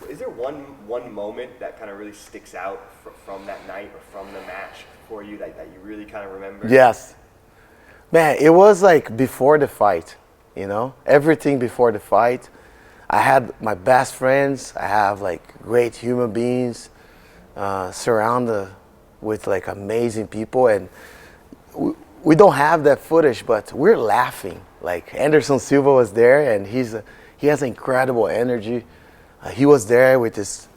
is there one moment that kind of really sticks out from that night or from the match for you that you really kind of remember? Yes. Man, it was like before the fight, you know? Everything before the fight. I had my best friends. I have like great human beings surrounded with like amazing people. And we don't have that footage, but we're laughing. Like Anderson Silva was there, and he has incredible energy. He was there with his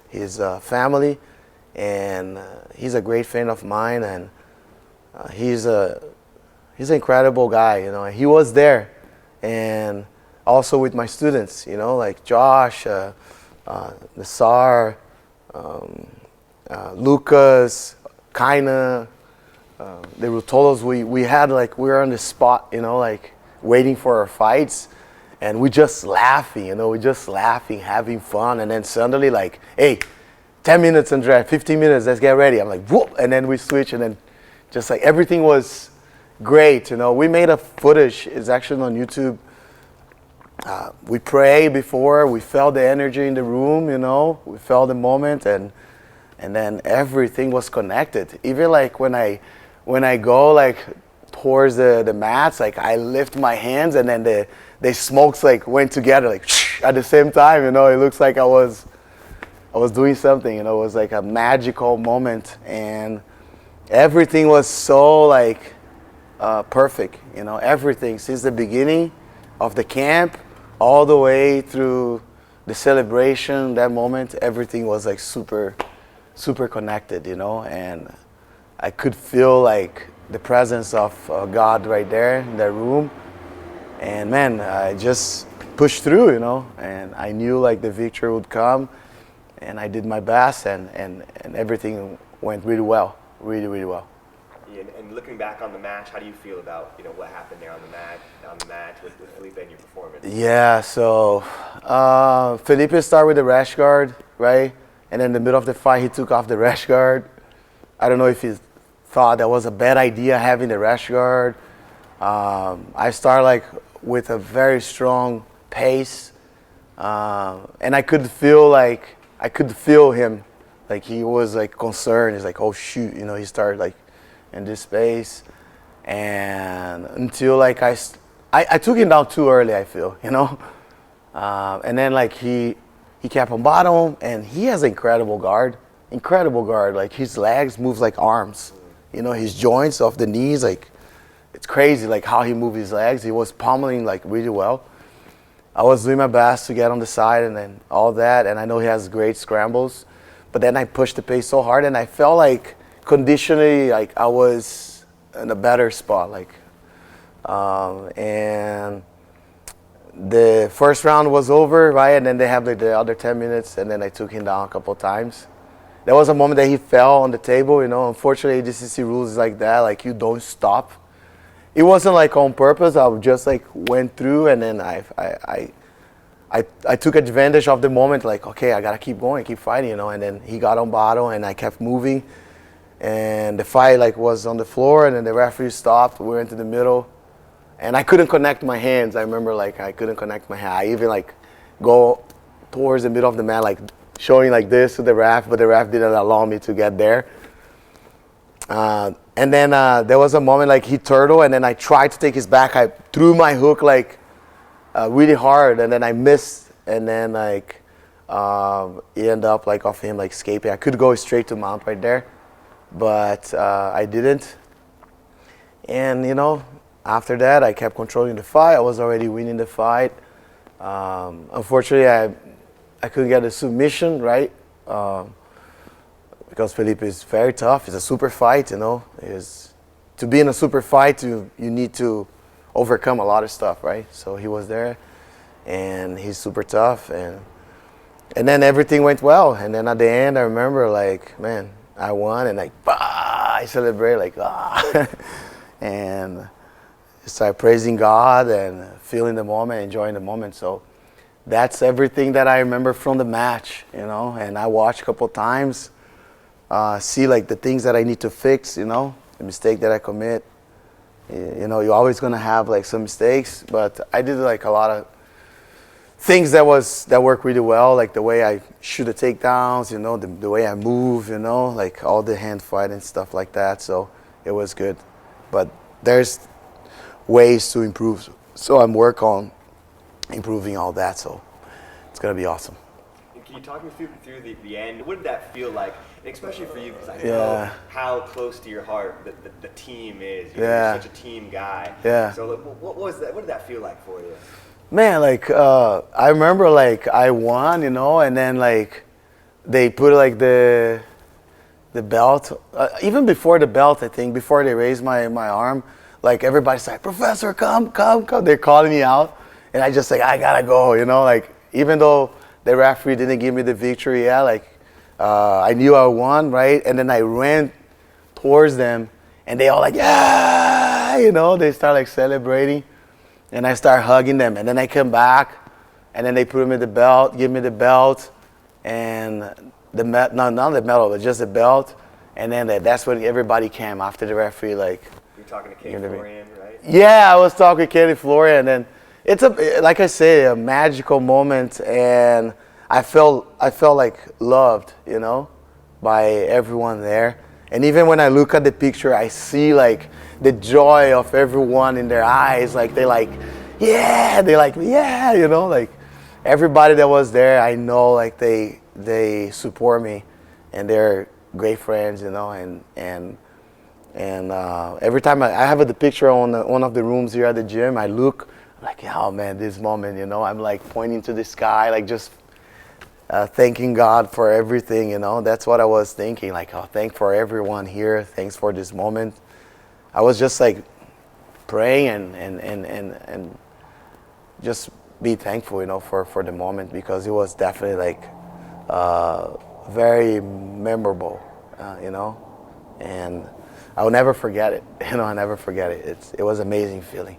family, and he's a great friend of mine, and he's an incredible guy, you know. He was there, and also with my students, you know, like Josh, Nassar, Lucas, Kaina, the Rutolos. We had like, we were on the spot, you know, like waiting for our fights, and we just laughing, you know, we just laughing, having fun, and then suddenly like, hey, 10 minutes, Andrea, 15 minutes, let's get ready. I'm like, whoop, and then we switch, and then just like everything was great, you know. We made a footage, it's actually on YouTube. We prayed before, we felt the energy in the room, you know, we felt the moment, and then everything was connected. Even like when I go like towards the mats, like I lift my hands, and then the smokes like went together like at the same time, you know. It looks like I was doing something, you know. It was like a magical moment, and everything was so like perfect, you know. Everything since the beginning of the camp all the way through the celebration, that moment, everything was like super connected, you know. And I could feel like the presence of God right there in that room. And man, I just pushed through, you know, and I knew like the victory would come, and I did my best, and everything went really well, really well. Yeah, and looking back on the match, how do you feel about, you know, what happened there on the match with Felipe and your performance? Yeah, so Felipe started with the rash guard, right? And then in the middle of the fight, he took off the rash guard. I don't know if he thought that was a bad idea having the rash guard. I started like with a very strong pace, and I could feel him, like he was like concerned. He's like, oh shoot, you know. He started like in this space, and until like I took him down too early, I feel, you know. And then like he kept on bottom, and he has incredible guard. Like his legs moves like arms, you know. His joints of the knees, like it's crazy, like how he moved his legs. He was pummeling like really well. I was doing my best to get on the side and then all that, and I know he has great scrambles, but then I pushed the pace so hard, and I felt like conditionally like I was in a better spot, like and the first round was over, right? And then they have like the other 10 minutes, and then I took him down a couple of times. There was a moment that he fell on the table, you know. Unfortunately, ADCC rules is like that, like you don't stop. It wasn't like on purpose. I just like went through, and then I took advantage of the moment, like, okay, I gotta keep going, keep fighting, you know. And then he got on bottom, and I kept moving, and the fight like was on the floor, and then the referee stopped. We went to the middle, and I couldn't connect my hands. I remember like I couldn't connect my hand. I even like go towards the middle of the mat, like showing like this to the ref, but the ref didn't allow me to get there. And then there was a moment like he turtled, and then I tried to take his back. I threw my hook like really hard, and then I missed, and then like it ended up like off him like escaping. I could go straight to mount right there, but I didn't. And you know, after that I kept controlling the fight. I was already winning the fight. Unfortunately, I couldn't get a submission, right? Because Felipe is very tough. It's a super fight, you know. To be in a super fight, you need to overcome a lot of stuff, right? So he was there, and he's super tough, and then everything went well. And then at the end, I remember like, man, I won, and like, bah, I celebrate like, ah, and started praising God and feeling the moment, enjoying the moment. So that's everything that I remember from the match, you know. And I watched a couple times. See like the things that I need to fix, you know, the mistake that I commit. You know, you're always gonna have like some mistakes, but I did like a lot of things that worked really well, like the way I shoot the takedowns, you know, the way I move, you know, like all the hand fight and stuff like that. So it was good, but there's ways to improve. So I'm working on improving all that. So it's gonna be awesome. And can you talk me through the end? What did that feel like, especially for you? Because I know Yeah. how close to your heart the team is. You're Yeah. such a team guy. Yeah. So what was that? What did that feel like for you? Man, like I remember, like I won, you know, and then like they put like the belt. Even before the belt, I think before they raised my arm, like everybody's like, "Professor, come." They're calling me out, and I just like I gotta go, you know. Like even though the referee didn't give me the victory, yeah, like I knew I won, right? And then I ran towards them, and they all like, yeah, you know, they start like celebrating. And I start hugging them, and then I come back, and then they put me the belt, give me the belt, and not the medal, but just the belt, and then that's when everybody came after the referee, like. You're talking to Kate Florian, right? Yeah, I was talking to Katie Florian, and it's like I say, a magical moment, and I felt like loved, you know, by everyone there. And even when I look at the picture, I see like the joy of everyone in their eyes. Like they like, yeah, you know, like everybody that was there, I know like they support me, and they're great friends, you know. And every time I have the picture on one of the rooms here at the gym, I look like, oh man, this moment, you know, I'm like pointing to the sky, like just. Thanking God for everything, you know. That's what I was thinking, like, oh, thank for everyone here. Thanks for this moment. I was just like praying and just be thankful, you know, for the moment, because it was definitely like very memorable, you know, and I will never forget it. You know, I never forget it. It was an amazing feeling.